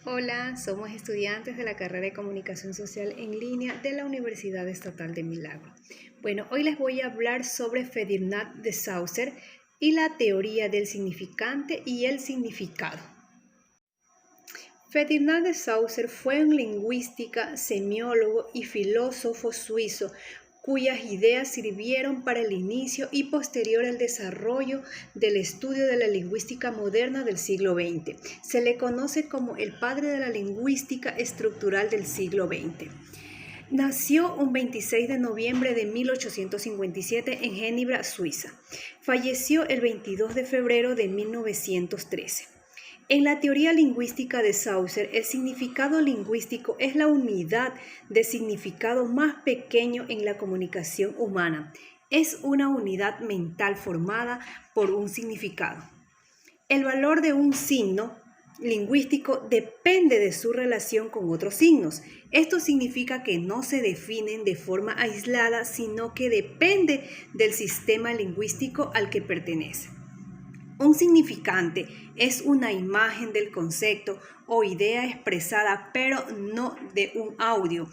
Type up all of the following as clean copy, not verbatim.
Hola, somos estudiantes de la carrera de Comunicación Social en línea de la Universidad Estatal de Milagro. Bueno, hoy les voy a hablar sobre Ferdinand de Saussure y la teoría del significante y el significado. Ferdinand de Saussure fue un lingüista, semiólogo y filósofo suizo cuyas ideas sirvieron para el inicio y posterior al desarrollo del estudio de la lingüística moderna del siglo XX. Se le conoce como el padre de la lingüística estructural del siglo XX. Nació un 26 de noviembre de 1857 en Ginebra, Suiza. Falleció el 22 de febrero de 1913. En la teoría lingüística de Saussure, el significado lingüístico es la unidad de significado más pequeño en la comunicación humana. Es una unidad mental formada por un significado. El valor de un signo lingüístico depende de su relación con otros signos. Esto significa que no se definen de forma aislada, sino que depende del sistema lingüístico al que pertenece. Un significante es una imagen del concepto o idea expresada, pero no de un audio.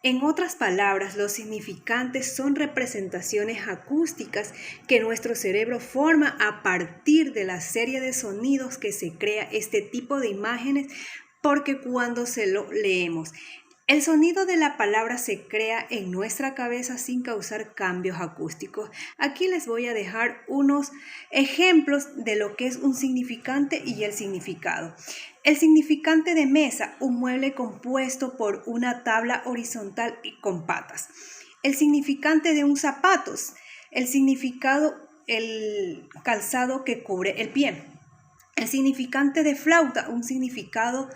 En otras palabras, los significantes son representaciones acústicas que nuestro cerebro forma a partir de la serie de sonidos que se crea este tipo de imágenes, porque cuando se lo leemos, el sonido de la palabra se crea en nuestra cabeza sin causar cambios acústicos. Aquí les voy a dejar unos ejemplos de lo que es un significante y el significado. El significante de mesa, un mueble compuesto por una tabla horizontal y con patas. El significante de un zapatos, el significado, el calzado que cubre el pie. El significante de flauta, un significado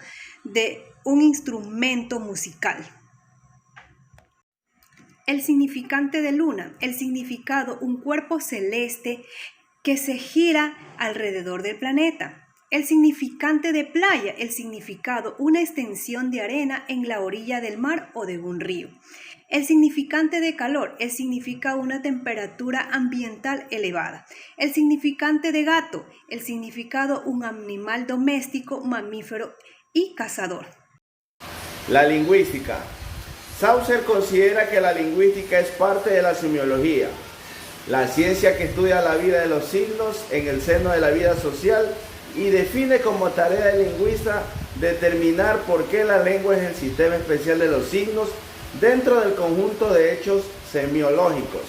de un instrumento musical. El significante de luna, el significado, un cuerpo celeste que se gira alrededor del planeta. El significante de playa, el significado, una extensión de arena en la orilla del mar o de un río. El significante de calor, el significa una temperatura ambiental elevada. El significante de gato, el significado, un animal doméstico, mamífero y cazador. La lingüística. Saussure considera que la lingüística es parte de la semiología, la ciencia que estudia la vida de los signos en el seno de la vida social y define como tarea del lingüista determinar por qué la lengua es el sistema especial de los signos dentro del conjunto de hechos semiológicos.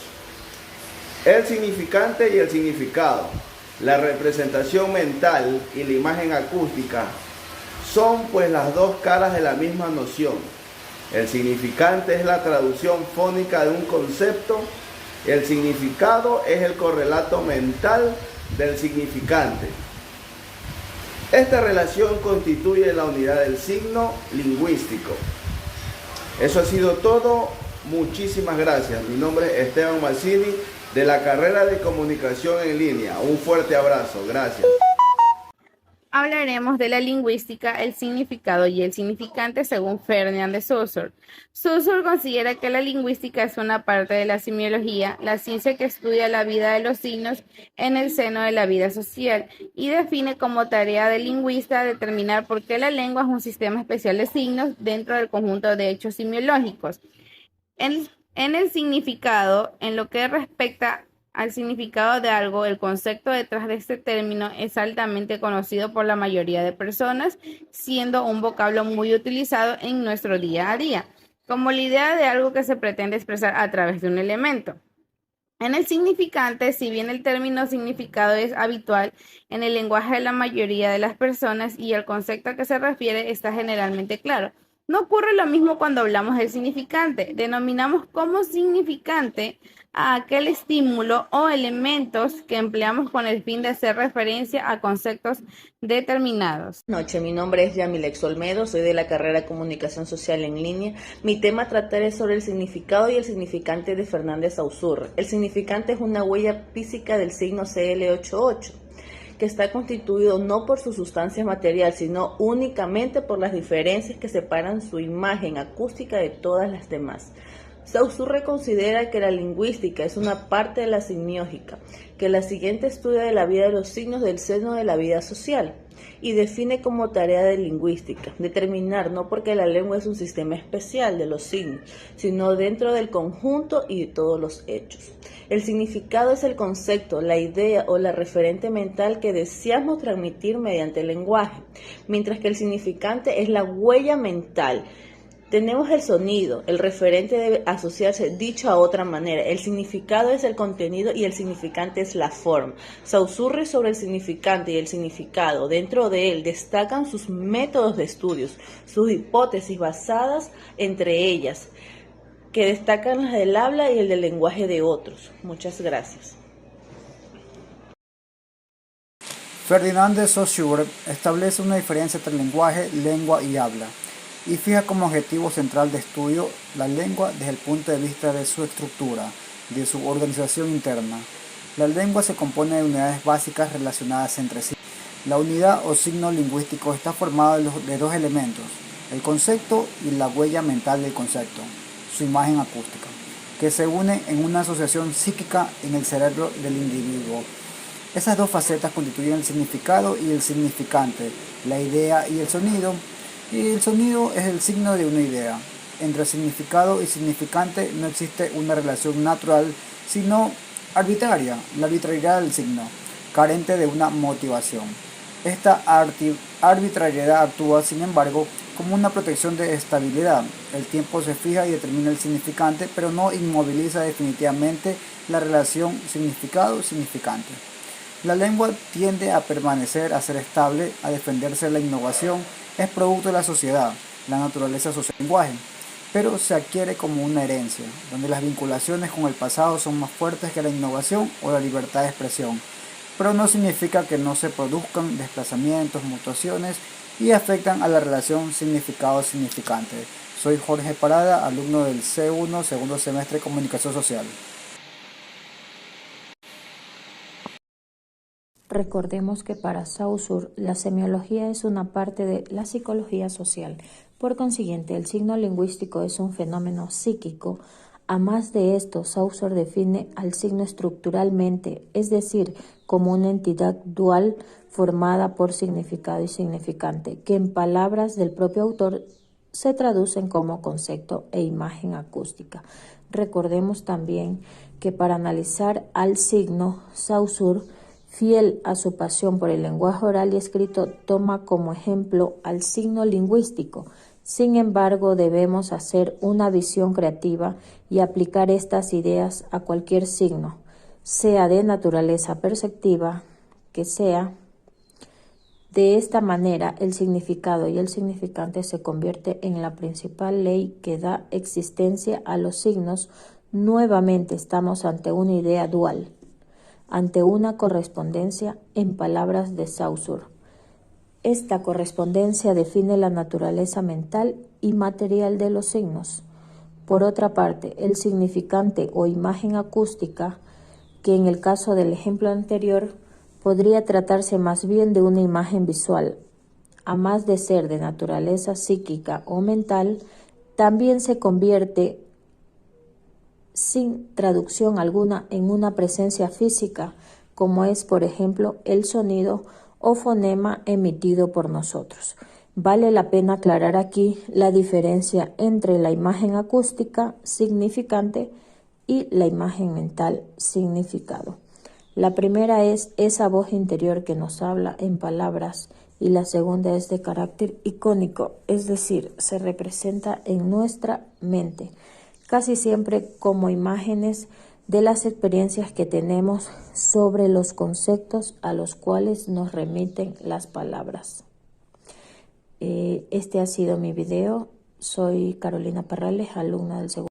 El significante y el significado, la representación mental y la imagen acústica son pues las dos caras de la misma noción. El significante es la traducción fónica de un concepto, el significado es el correlato mental del significante. Esta relación constituye la unidad del signo lingüístico. Eso ha sido todo. Muchísimas gracias. Mi nombre es Esteban Mazzini de la carrera de Comunicación en línea. Un fuerte abrazo. Gracias. Hablaremos de la lingüística, el significado y el significante según Ferdinand de Saussure. Saussure considera que la lingüística es una parte de la semiología, la ciencia que estudia la vida de los signos en el seno de la vida social, y define como tarea del lingüista determinar por qué la lengua es un sistema especial de signos dentro del conjunto de hechos semiológicos. En el significado, en lo que respecta al significado de algo, el concepto detrás de este término es altamente conocido por la mayoría de personas, siendo un vocablo muy utilizado en nuestro día a día, como la idea de algo que se pretende expresar a través de un elemento. En el significante, si bien el término significado es habitual en el lenguaje de la mayoría de las personas y el concepto a que se refiere está generalmente claro, no ocurre lo mismo cuando hablamos del significante. Denominamos como significante a aquel estímulo o elementos que empleamos con el fin de hacer referencia a conceptos determinados. Buenas noches, mi nombre es Yamilex Olmedo, soy de la carrera de Comunicación Social en línea. Mi tema a tratar es sobre el significado y el significante de Ferdinand de Saussure. El significante es una huella física del signo CL88. Que está constituido no por su sustancia material, sino únicamente por las diferencias que separan su imagen acústica de todas las demás. Saussure considera que la lingüística es una parte de la semiótica, que la siguiente estudia la vida de los signos del seno de la vida social y define como tarea de lingüística determinar no porque la lengua es un sistema especial de los signos, sino dentro del conjunto y de todos los hechos. El significado es el concepto, la idea o la referente mental que deseamos transmitir mediante el lenguaje, mientras que el significante es la huella mental. Tenemos el sonido, el referente debe asociarse dicho a otra manera, el significado es el contenido y el significante es la forma. Saussure sobre el significante y el significado, dentro de él destacan sus métodos de estudios, sus hipótesis basadas entre ellas, que destacan las del habla y el del lenguaje de otros. Muchas gracias. Ferdinand de Saussure establece una diferencia entre lenguaje, lengua y habla, y fija como objetivo central de estudio la lengua desde el punto de vista de su estructura, de su organización interna. La lengua se compone de unidades básicas relacionadas entre sí. La unidad o signo lingüístico está formado de dos elementos, el concepto y la huella mental del concepto, su imagen acústica, que se unen en una asociación psíquica en el cerebro del individuo. Esas dos facetas constituyen el significado y el significante, la idea y el sonido. Y el sonido es el signo de una idea. Entre significado y significante no existe una relación natural, sino arbitraria, la arbitrariedad del signo, carente de una motivación. Esta arbitrariedad actúa, sin embargo, como una protección de estabilidad. El tiempo se fija y determina el significante, pero no inmoviliza definitivamente la relación significado-significante. La lengua tiende a permanecer, a ser estable, a defenderse de la innovación. Es producto de la sociedad, la naturaleza social del lenguaje, pero se adquiere como una herencia, donde las vinculaciones con el pasado son más fuertes que la innovación o la libertad de expresión, pero no significa que no se produzcan desplazamientos, mutaciones y afectan a la relación significado-significante. Soy Jorge Parada, alumno del C1, segundo semestre de Comunicación Social. Recordemos que para Saussure la semiología es una parte de la psicología social. Por consiguiente, el signo lingüístico es un fenómeno psíquico. A más de esto, Saussure define al signo estructuralmente, es decir, como una entidad dual formada por significado y significante, que en palabras del propio autor se traducen como concepto e imagen acústica. Recordemos también que para analizar al signo, Saussure, fiel a su pasión por el lenguaje oral y escrito, toma como ejemplo al signo lingüístico. Sin embargo, debemos hacer una visión creativa y aplicar estas ideas a cualquier signo, sea de naturaleza perceptiva que sea. De esta manera, el significado y el significante se convierte en la principal ley que da existencia a los signos. Nuevamente estamos ante una idea dual, ante una correspondencia en palabras de Saussure. Esta correspondencia define la naturaleza mental y material de los signos. Por otra parte, el significante o imagen acústica, que en el caso del ejemplo anterior podría tratarse más bien de una imagen visual, a más de ser de naturaleza psíquica o mental, también se convierte sin traducción alguna en una presencia física, como es, por ejemplo, el sonido o fonema emitido por nosotros. Vale la pena aclarar aquí la diferencia entre la imagen acústica significante y la imagen mental significado. La primera es esa voz interior que nos habla en palabras y la segunda es de carácter icónico, es decir, se representa en nuestra mente, casi siempre como imágenes de las experiencias que tenemos sobre los conceptos a los cuales nos remiten las palabras. Este ha sido mi video. Soy Carolina Parrales, alumna del segundo.